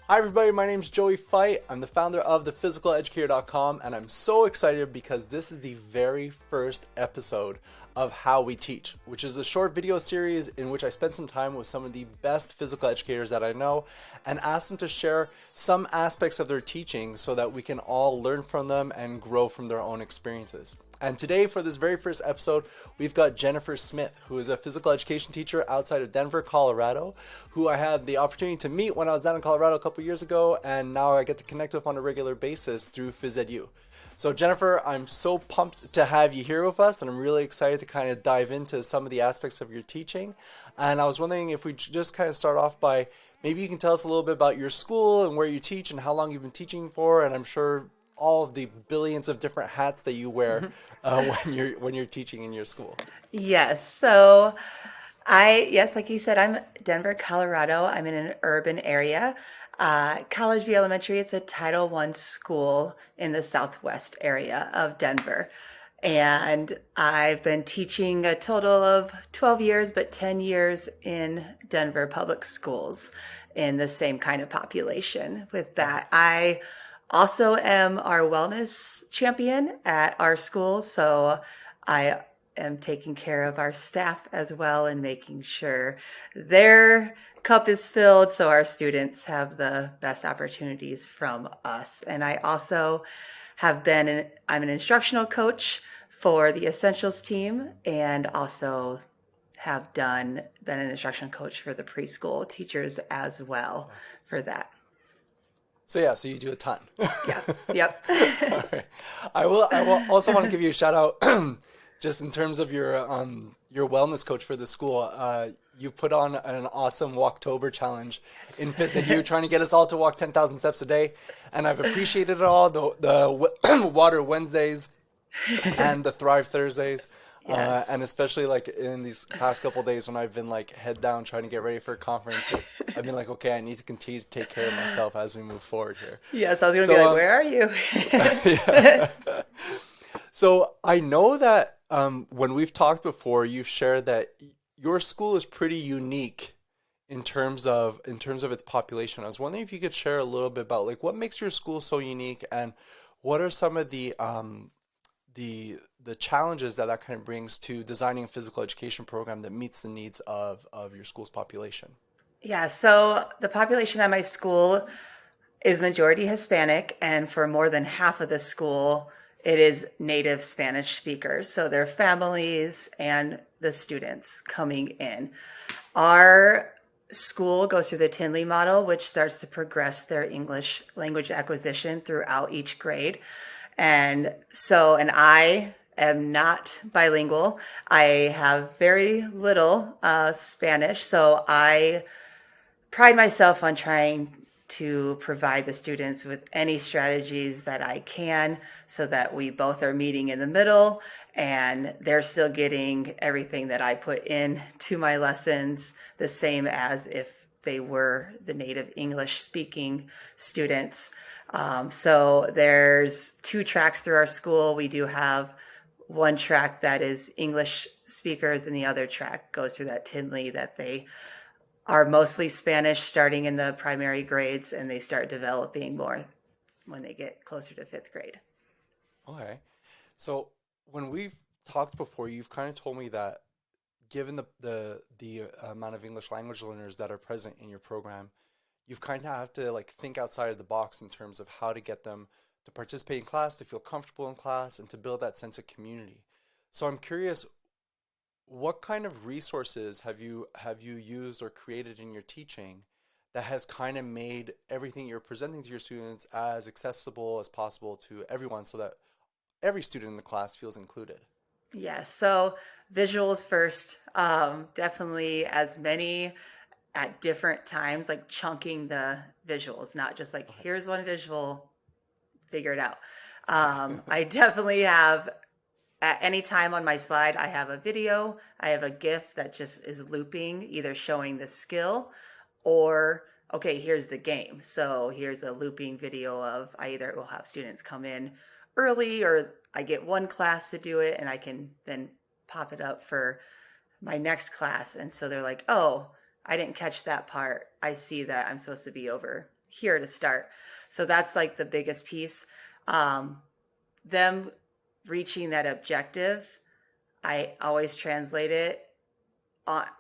Hi everybody, my name is Joey Fight. I'm the founder of thephysicaleducator.com and I'm so excited because this is the very first episode of How We Teach, which is a short video series in which I spent some time with some of the best physical educators that I know and asked them to share some aspects of their teaching so that we can all learn from them and grow from their own experiences. And today, for this very first episode, we've got Jennifer Smith, who is a physical education teacher outside of Denver, Colorado, who I had the opportunity to meet when I was down in Colorado a couple years ago, and now I get to connect with on a regular basis through PhysEdu. So Jennifer, I'm so pumped to have you here with us, and I'm really excited to kind of dive into some of the aspects of your teaching. And I was wondering if we just kind of start off by, maybe you can tell us a little bit about your school and where you teach and how long you've been teaching for, and I'm sure all of the billions of different hats that you wear when you're teaching in your school. Yes. So yes, like you said, I'm Denver, Colorado. I'm in an urban area. College View Elementary, it's a Title I school in the southwest area of Denver. And I've been teaching a total of 12 years, but 10 years in Denver public schools in the same kind of population. With that, I also am our wellness champion at our school. So I am taking care of our staff as well and making sure their cup is filled so our students have the best opportunities from us. And I also I'm an instructional coach for the Essentials team and also been an instructional coach for the preschool teachers as well for that. So you do a ton. Yeah. Yep. All right. I will also want to give you a shout out just in terms of your wellness coach for the school. You put on an awesome Walktober challenge in PhysEdu, trying to get us all to walk 10,000 steps a day, and I've appreciated it all. The Water Wednesdays and the Thrive Thursdays. Yes. And especially like in these past couple of days when I've been like head down trying to get ready for a conference, I've been like, okay, I need to continue to take care of myself as we move forward here. Yes, I was going to So, be like, where are you? yeah. So I know that when we've talked before, you've shared that your school is pretty unique in terms of its population. I was wondering if you could share a little bit about like what makes your school so unique and what are some of the challenges that kind of brings to designing a physical education program that meets the needs of your school's population. Yeah, so the population at my school is majority Hispanic, and for more than half of the school, it is native Spanish speakers. So their families and the students coming in. Our school goes through the Tinley model, which starts to progress their English language acquisition throughout each grade. And I am not bilingual. I have very little Spanish, so I pride myself on trying to provide the students with any strategies that I can so that we both are meeting in the middle and they're still getting everything that I put in to my lessons the same as if they were the native English speaking students. So there's 2 tracks through our school. We do have one track that is English speakers and the other track goes through that Tinley that they are mostly Spanish starting in the primary grades and they start developing more when they get closer to 5th grade. Okay. So when we've talked before, you've kind of told me that given the amount of English language learners that are present in your program, you've kind of have to like think outside of the box in terms of how to get them to participate in class, to feel comfortable in class, and to build that sense of community. So I'm curious, what kind of resources have you used or created in your teaching that has kind of made everything you're presenting to your students as accessible as possible to everyone so that every student in the class feels included? Yes, so visuals first. Definitely as many at different times, like chunking the visuals, not just like, Okay. here's one visual, figure it out. I definitely have at any time on my slide, I have a video, I have a GIF that just is looping, either showing the skill or, okay, here's the game. So here's a looping video of I either will have students come in early or I get one class to do it and I can then pop it up for my next class. And so they're like, oh, I didn't catch that part. I see that I'm supposed to be over here to start. So that's like the biggest piece. Um, them reaching that objective, I always translate it.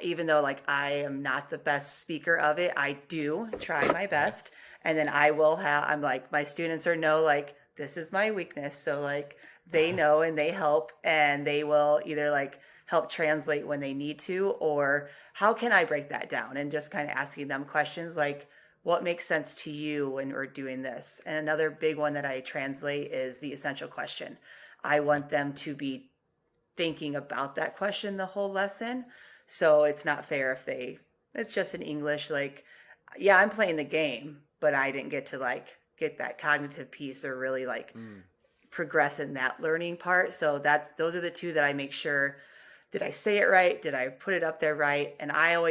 Even though like I am not the best speaker of it, I do try my Okay. best, and then I will have. I'm like my students are know like this is my weakness, so like they know and they help, and they will either like help translate when they need to, or how can I break that down, and just kind of asking them questions like what makes sense to you when we're doing this. And another big one that I translate is the essential question. I Yeah. want them to be thinking about that question the whole lesson. So it's not fair if it's just in English, like, yeah, I'm playing the game, but I didn't get to like get that cognitive piece or really like Mm. progress in that learning part. So those are the two that I make sure, did I say it right? Did I put it up there right? And I'm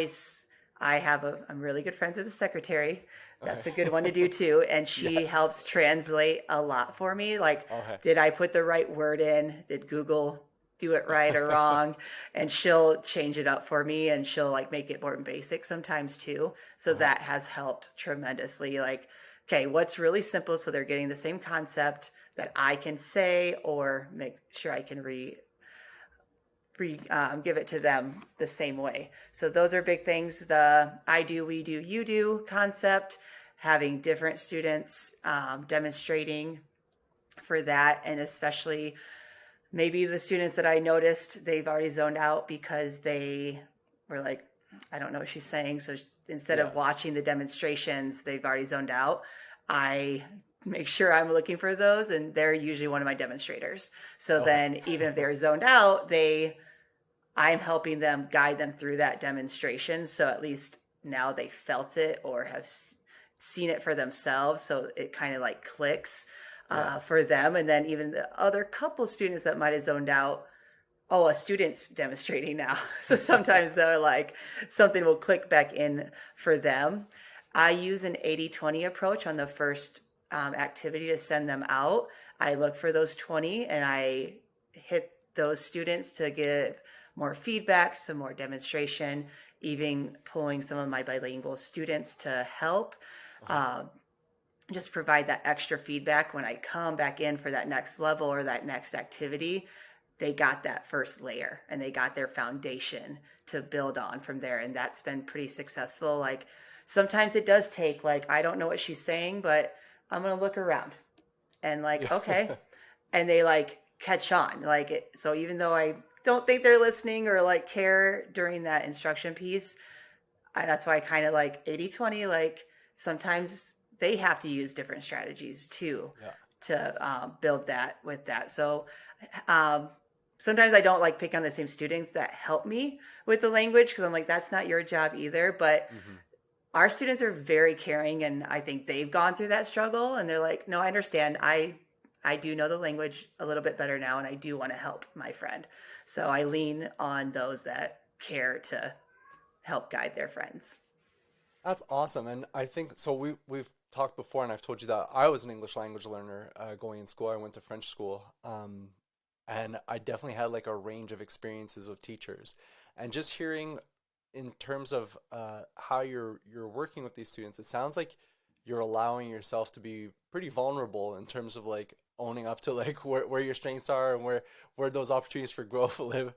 really good friends with the secretary. Okay. That's a good one to do too. And she Yes. helps translate a lot for me. Like, Okay. did I put the right word in? Did Google do it right or wrong? And she'll change it up for me, and she'll like make it more basic sometimes too. So Okay. that has helped tremendously. Like, okay, what's really simple so they're getting the same concept that I can say, or make sure I can give it to them the same way. So those are big things. The I do, we do, you do concept, having different students demonstrating for that, and especially maybe the students that I noticed they've already zoned out because they were like, I don't know what she's saying. So instead Yeah. of watching the demonstrations, they've already zoned out. I make sure I'm looking for those, and they're usually one of my demonstrators. So Okay. then even if they're zoned out, I'm helping them guide them through that demonstration. So at least now they felt it or have seen it for themselves. So it kind of like clicks Yeah. for them. And then even the other couple students that might have zoned out, oh, a student's demonstrating now. So sometimes they're like, something will click back in for them. I use an 80-20 approach on the first activity to send them out. I look for those 20 and I hit those students to give more feedback, some more demonstration, even pulling some of my bilingual students to help. Okay. Um, just provide that extra feedback when I come back in for that next level or that next activity. They got that first layer and they got their foundation to build on from there. And that's been pretty successful. Like sometimes it does take, like, I don't know what she's saying, but I'm going to look around and like, Yeah. okay. And they like catch on. Like, so even though I don't think they're listening or like care during that instruction piece, that's why I kind of like 80-20. Like sometimes they have to use different strategies too Yeah. to build that with that. So um, sometimes I don't like pick on the same students that help me with the language because I'm like, that's not your job either. But Hmm. our students are very caring, and I think they've gone through that struggle, and they're like, no, I understand. I do know the language a little bit better now, and I do want to help my friend. So I lean on those that care to help guide their friends. That's awesome. And I think so we've talked before and I've told you that I was an English language learner going in school. I went to French school. And I definitely had like a range of experiences with teachers. And just hearing in terms of how you're working with these students, it sounds like you're allowing yourself to be pretty vulnerable in terms of like owning up to like where your strengths are and where those opportunities for growth live.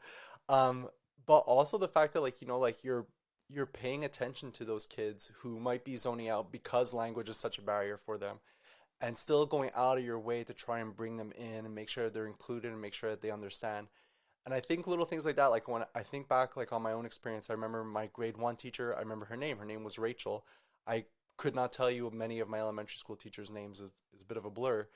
Um, but also the fact that like like you're paying attention to those kids who might be zoning out because language is such a barrier for them and still going out of your way to try and bring them in and make sure they're included and make sure that they understand. And I think little things like that, like when I think back like on my own experience, I remember my grade one teacher, I remember her name. Her name was Rachel. I could not tell you many of my elementary school teachers' names. It's a bit of a blur.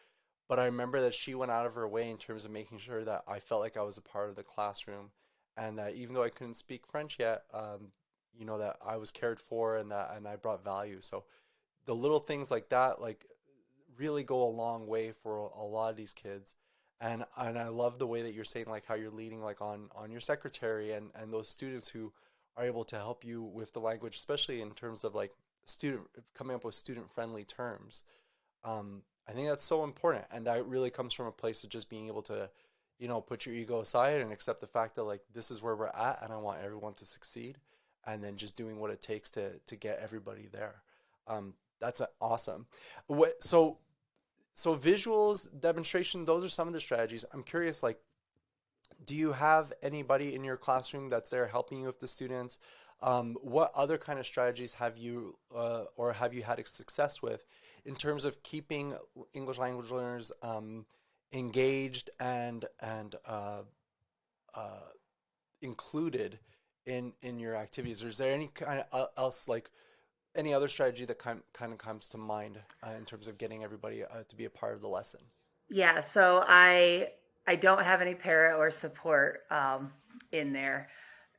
But I remember that she went out of her way in terms of making sure that I felt like I was a part of the classroom and that even though I couldn't speak French yet, that I was cared for and I brought value. So the little things like that, like really go a long way for a lot of these kids. And I love the way that you're saying like how you're leading like on your secretary and those students who are able to help you with the language, especially in terms of like student coming up with student friendly terms. I think that's so important, and that really comes from a place of just being able to, put your ego aside and accept the fact that like this is where we're at, and I want everyone to succeed, and then just doing what it takes to get everybody there. That's awesome. What so visuals, demonstration, those are some of the strategies. I'm curious, like, do you have anybody in your classroom that's there helping you with the students? What other kind of strategies have you or have you had success with in terms of keeping English language learners engaged and uh, included in your activities? Or is there any kind of else like any other strategy that kind of comes to mind in terms of getting everybody to be a part of the lesson? Yeah, so I don't have any para or support in there,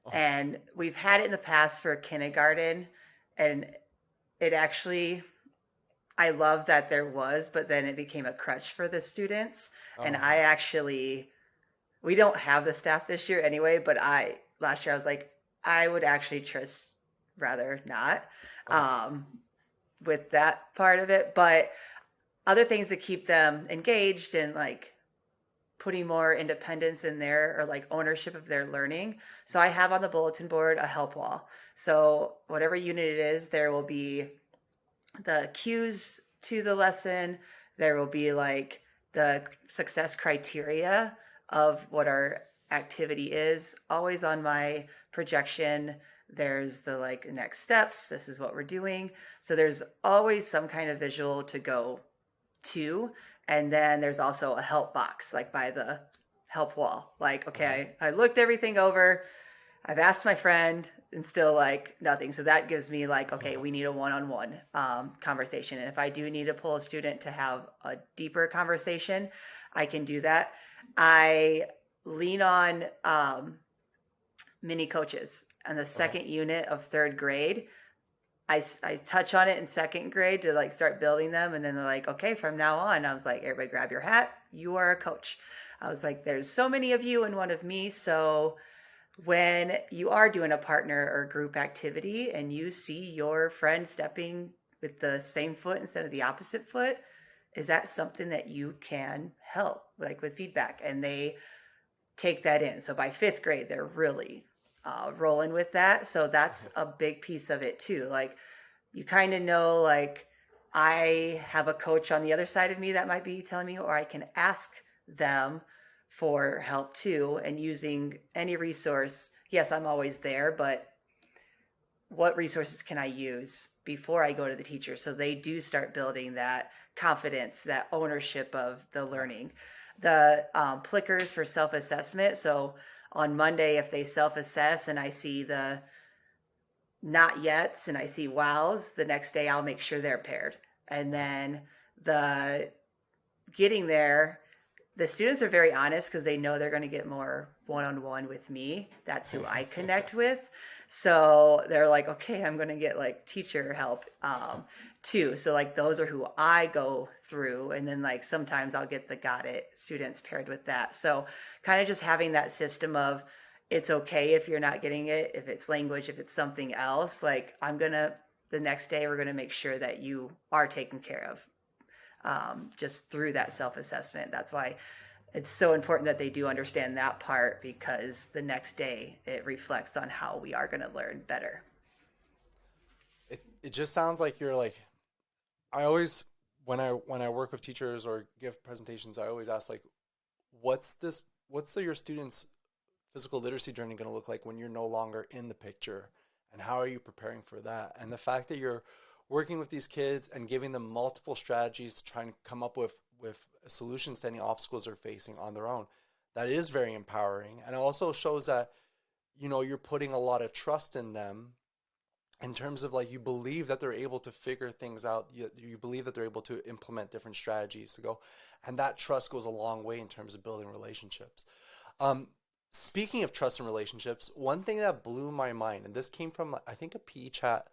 Oh, and we've had it in the past for kindergarten, and it actually I love that there was, but then it became a crutch for the students, and I oh, actually we don't have the staff this year anyway, but I last year I was like I would actually just rather not okay. um, with that part of it, but other things that keep them engaged and like putting more independence in there or like ownership of their learning. So I have on the bulletin board a help wall. So whatever unit it is, there will be the cues to the lesson. There will be like the success criteria of what our activity is. Always on my projection, there's the like next steps. This is what we're doing. So there's always some kind of visual to go to. And then there's also a help box, like by the help wall. Like, Okay. okay, I looked everything over. I've asked my friend and still like nothing. So that gives me like, okay, we need a one-on-one conversation. And if I do need to pull a student to have a deeper conversation, I can do that. I lean on mini coaches. And the Okay. second unit of third grade, I touch on it in second grade to like start building them. And then they're like, okay, from now on, I was like, everybody grab your hat. You are a coach. I was like, there's so many of you and one of me. So when you are doing a partner or group activity and you see your friend stepping with the same foot instead of the opposite foot, is that something that you can help like with feedback? And they take that in. So by fifth grade, they're really rolling with that. So that's a big piece of it too. Like you kind of know, like I have a coach on the other side of me that might be telling me, or I can ask them for help too. And using any resource, yes, I'm always there, but what resources can I use before I go to the teacher so they do start building that confidence, that ownership of the learning. The plickers for self assessment. So on Monday, if they self assess and I see the not yets and I see wows, the next day I'll make sure they're paired. And then the getting there, the students are very honest because they know they're going to get more one-on-one with me. That's who I connect with. So they're like, okay, I'm going to get like teacher help too. So like those are who I go through. And then like sometimes I'll get the got it students paired with that. So kind of just having that system of it's okay if you're not getting it, if it's language, if it's something else, like the next day we're going to make sure that you are taken care of just through that self assessment. That's why it's so important that they do understand that part because the next day it reflects on how we are going to learn better. It just sounds like you're like I always when I work with teachers or give presentations, I always ask like, what's your students' physical literacy journey going to look like when you're no longer in the picture, and how are you preparing for that? And the fact that you're working with these kids and giving them multiple strategies, trying to come up with solutions to any obstacles they're facing on their own, that is very empowering, and it also shows that you're putting a lot of trust in them in terms of like you believe that they're able to figure things out. You believe that they're able to implement different strategies to go, and that trust goes a long way in terms of building relationships. um, Speaking of trust and relationships, one thing that blew my mind, and this came from I think a PE chat,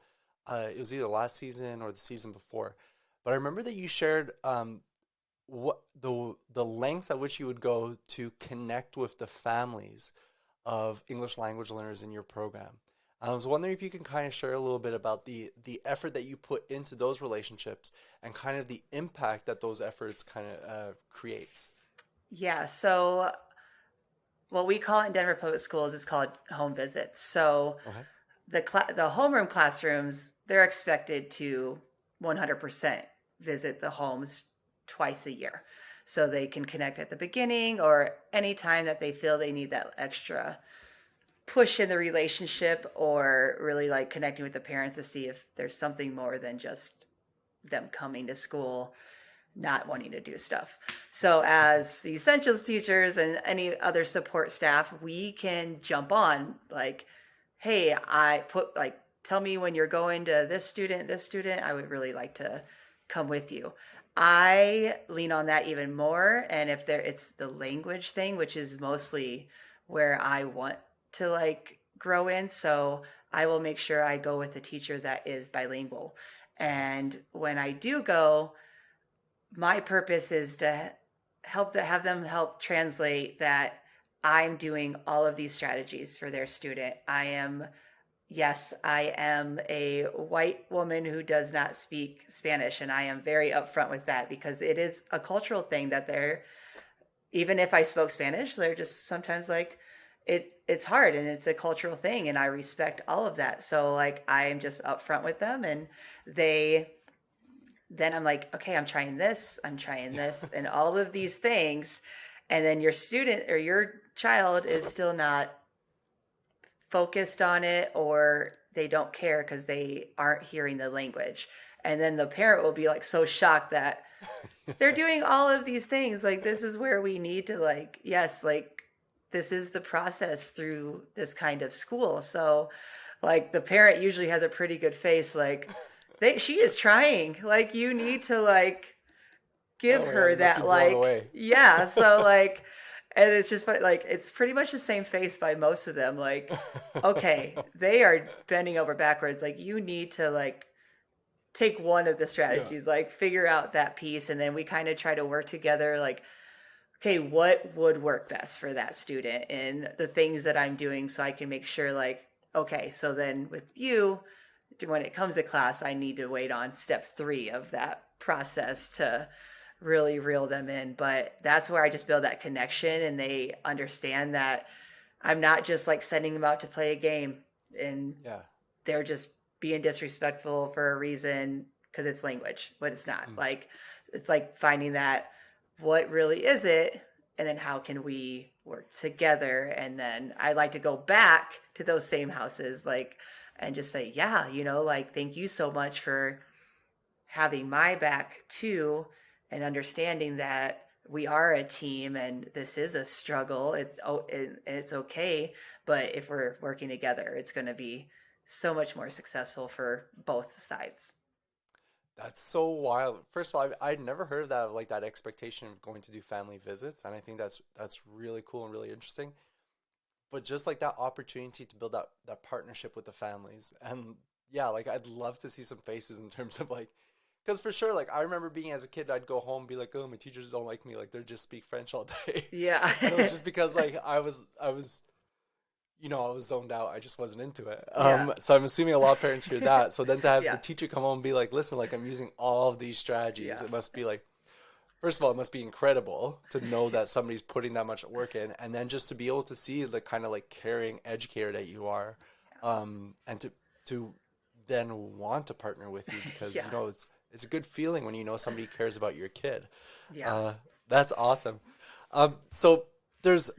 it was either last season or the season before, but I remember that you shared what the lengths at which you would go to connect with the families of English language learners in your program. I was wondering if you can kind of share a little bit about the effort that you put into those relationships and kind of the impact that those efforts kind of creates. Yeah. So what we call it in Denver Public Schools is called home visits. So Okay. the homeroom classrooms, they're expected to 100% visit the homes twice a year. So they can connect at the beginning or any time that they feel they need that extra push in the relationship, or really like connecting with the parents to see if there's something more than just them coming to school not wanting to do stuff. So as the essentials teachers and any other support staff, we can jump on like, hey, I put like, tell me when you're going to this student, I would really like to come with you. I lean on that even more. And if there, it's the language thing, which is mostly where I want to like grow in. So I will make sure I go with a teacher that is bilingual. And when I do go, my purpose is to have them help translate that I'm doing all of these strategies for their student. Yes, I am a white woman who does not speak Spanish, and I am very upfront with that because it is a cultural thing that even if I spoke Spanish, they're just sometimes like, it's hard and it's a cultural thing, and I respect all of that. So like I am just upfront with them, and then I'm like, okay, I'm trying this, and all of these things. And then your student or your child is still not focused on it, or they don't care because they aren't hearing the language. And then the parent will be like so shocked that they're doing all of these things. Like, this is where we need to like, yes, like this is the process through this kind of school. So like the parent usually has a pretty good face, like, she is trying. Like, you need to like give her that like away. Yeah. So like, and it's just like it's pretty much the same face by most of them. Like, okay, they are bending over backwards. Like, you need to like take one of the strategies, like figure out that piece, and then we kind of try to work together. Like, okay, what would work best for that student and the things that I'm doing, so I can make sure like, okay, so then with you, when it comes to class, I need to wait on step 3 of that process to really reel them in. But that's where I just build that connection, and they understand that I'm not just like sending them out to play a game and they're just being disrespectful for a reason because it's language, but it's not. Like, it's like finding that, what really is it, and then how can we work together? And then I like to go back to those same houses, like, and just say, yeah, like, thank you so much for having my back too, and understanding that we are a team and this is a struggle. It's okay, but if we're working together, it's going to be so much more successful for both sides. That's so wild. First of all, I'd never heard of that, like that expectation of going to do family visits, and I think that's really cool and really interesting. But just like that opportunity to build that partnership with the families, and yeah, like I'd love to see some faces in terms of like, because for sure, like I remember being as a kid, I'd go home and be like, oh, my teachers don't like me, like they just speak French all day. Yeah. And it was just because like I was I was zoned out. I just wasn't into it. Yeah. So I'm assuming a lot of parents hear that. So then to have Yeah. the teacher come home and be like, listen, like I'm using all of these strategies. Yeah. It must be like, first of all, it must be incredible to know that somebody's putting that much work in. And then just to be able to see the kind of like caring educator that you are, and to then want to partner with you because, Yeah. it's a good feeling when you know somebody cares about your kid. Yeah. That's awesome. So there's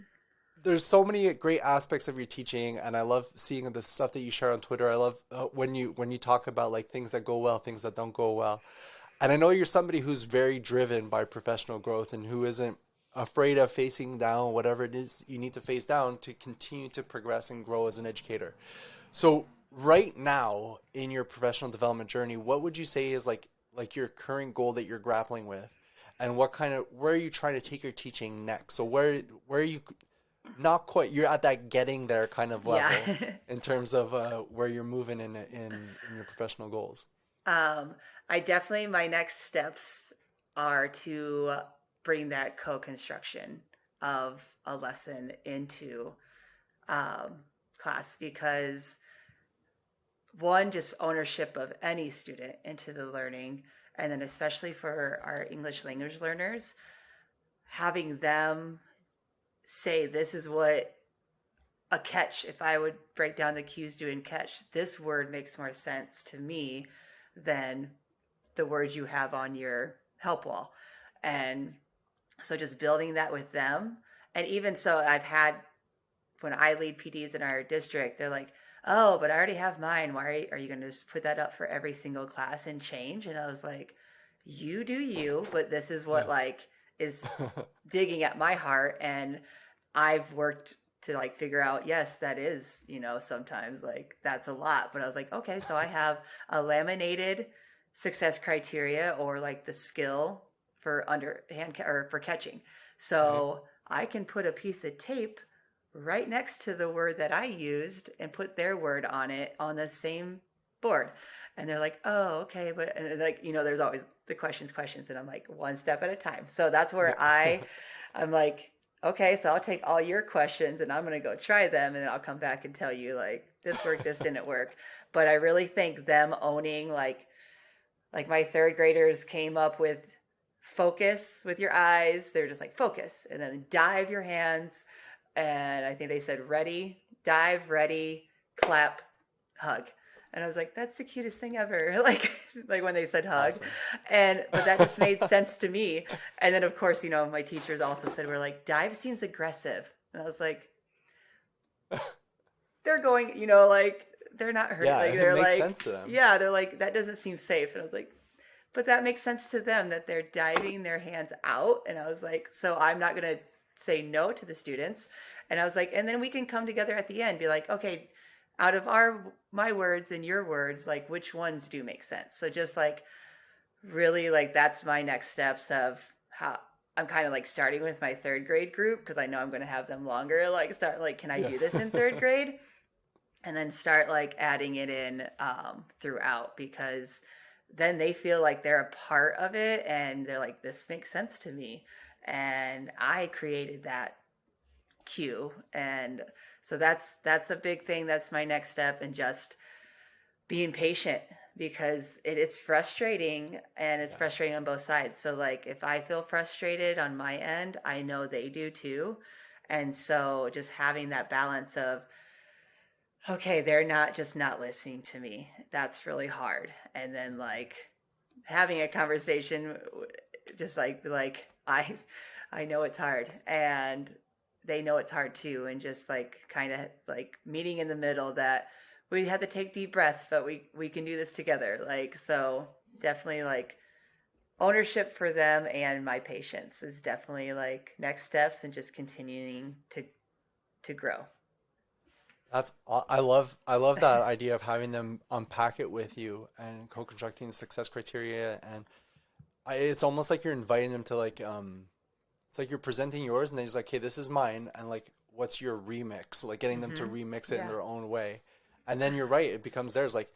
so many great aspects of your teaching, and I love seeing the stuff that you share on Twitter. I love when you talk about like things that go well, things that don't go well. And I know you're somebody who's very driven by professional growth and who isn't afraid of facing down whatever it is you need to face down to continue to progress and grow as an educator. So right now in your professional development journey, what would you say is like your current goal that you're grappling with? And where are you trying to take your teaching next? So where are you not quite, you're at that getting there kind of level Yeah. in terms of where you're moving in your professional goals? I definitely, my next steps are to bring that co-construction of a lesson into class, because one, just ownership of any student into the learning, and then especially for our English language learners, having them say, this is what a catch, if I would break down the cues doing catch, this word makes more sense to me than the words you have on your help wall. And so just building that with them. And even so, I've had, when I lead PDs in our district, they're like, oh, but I already have mine. Why are you going to just put that up for every single class and change? And I was like, you do you, but this is what like is digging at my heart. And I've worked to like figure out, yes, that is, sometimes like that's a lot. But I was like, okay, so I have a laminated success criteria, or like the skill for underhand or for catching. So I can put a piece of tape right next to the word that I used and put their word on it on the same board. And they're like, oh, okay. But and like, there's always the questions. And I'm like, one step at a time. So that's where I'm like, okay, so I'll take all your questions and I'm going to go try them. And then I'll come back and tell you like, this worked, this didn't work. But I really think them owning like my third graders came up with focus with your eyes. They're just like focus, and then dive your hands. And I think they said ready, dive, ready, clap, hug. And I was like, that's the cutest thing ever. Like when they said hug. Awesome. But that just made sense to me. And then of course, my teachers also said, we're like, dive seems aggressive. And I was like, they're going, like they're not hurt. Yeah, like they're it makes like sense to them. Yeah, they're like, that doesn't seem safe. And I was like, but that makes sense to them that they're diving their hands out. And I was like, so I'm not going to say no to the students. And I was like, and then we can come together at the end, be like, okay, out of my words and your words, like which ones do make sense? So just like really like that's my next steps of how I'm kind of like starting with my third grade group, because I know I'm going to have them longer. Like start like, can I do this in third grade? And then start like adding it in throughout, because then they feel like they're a part of it and they're like, this makes sense to me. And I created that cue. And so that's a big thing. That's my next step. And just being patient, because it's frustrating, and it's frustrating on both sides. So like if I feel frustrated on my end, I know they do too. And so just having that balance of, okay, they're not just not listening to me. That's really hard. And then like having a conversation, just like I know it's hard, and they know it's hard too. And just like kind of like meeting in the middle, that we have to take deep breaths, but we can do this together. Like, so definitely like ownership for them, and my patience is definitely like next steps, and just continuing to grow. I love that idea of having them unpack it with you and co-constructing the success criteria. And it's almost like you're inviting them to like it's like you're presenting yours, and then he's like, hey, this is mine, and like what's your remix, like getting them to remix it in their own way. And then you're right, it becomes theirs. Like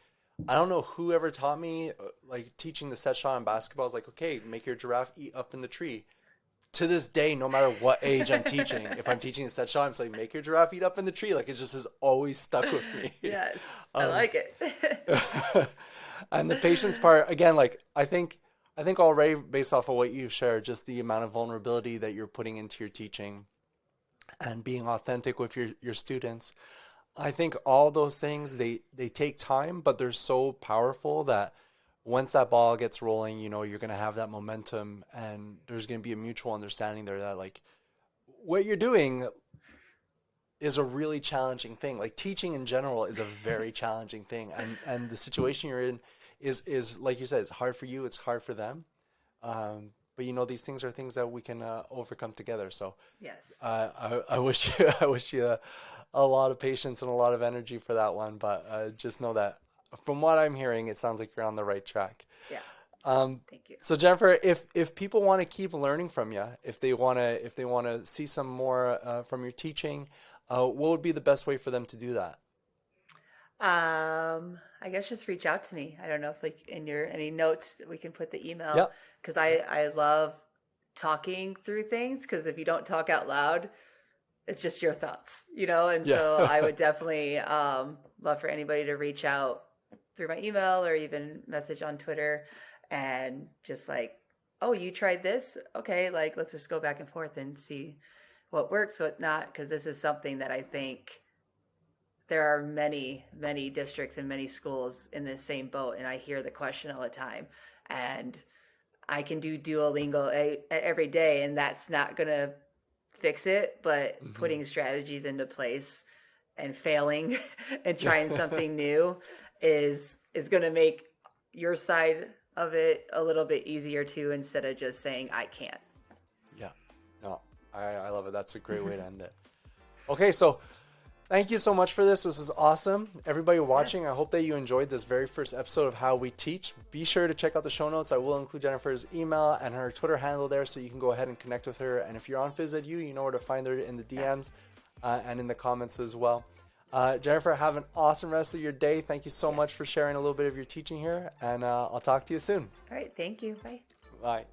I don't know who ever taught me like teaching the set shot in basketball. Is like, okay, make your giraffe eat up in the tree. To this day, no matter what age I'm teaching, if I'm teaching a set shot, I'm saying, make your giraffe eat up in the tree. Like it just has always stuck with me. Yes, I like it. And the patience part, again, like I think already based off of what you've shared, just the amount of vulnerability that you're putting into your teaching and being authentic with your students. I think all those things, they take time, but they're so powerful that once that ball gets rolling, you're going to have that momentum, and there's going to be a mutual understanding there that like what you're doing is a really challenging thing. Like teaching in general is a very challenging thing. And the situation you're in is like you said, it's hard for you. It's hard for them. But these things are things that we can overcome together. So yes, I wish you a lot of patience and a lot of energy for that one. But just know that from what I'm hearing, it sounds like you're on the right track. Yeah. Thank you. So Jennifer, if people want to keep learning from you, if they want to see some more from your teaching, what would be the best way for them to do that? I guess just reach out to me. I don't know if like in your any notes that we can put the email, Yep. because I love talking through things, because if you don't talk out loud, it's just your thoughts, and so I would definitely love for anybody to reach out through my email or even message on Twitter, and just like, oh, you tried this? Okay, like let's just go back and forth and see what works, what not, because this is something that I think there are many, many districts and many schools in the same boat, and I hear the question all the time. And I can do Duolingo every day, and that's not going to fix it, but putting strategies into place and failing and trying something new is going to make your side of it a little bit easier too, instead of just saying I can't. Yeah, no, I love it. That's a great way to end it. Okay, so thank you so much for this. This is awesome. Everybody watching, I hope that you enjoyed this very first episode of How We Teach. Be sure to check out the show notes. I will include Jennifer's email and her Twitter handle there, so you can go ahead and connect with her. And if you're on PhysEdu, you know where to find her in the DMs and in the comments as well. Jennifer, have an awesome rest of your day. Thank you so much for sharing a little bit of your teaching here, and I'll talk to you soon. All right, thank you. Bye. Bye.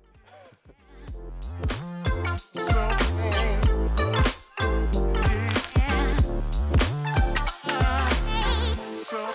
So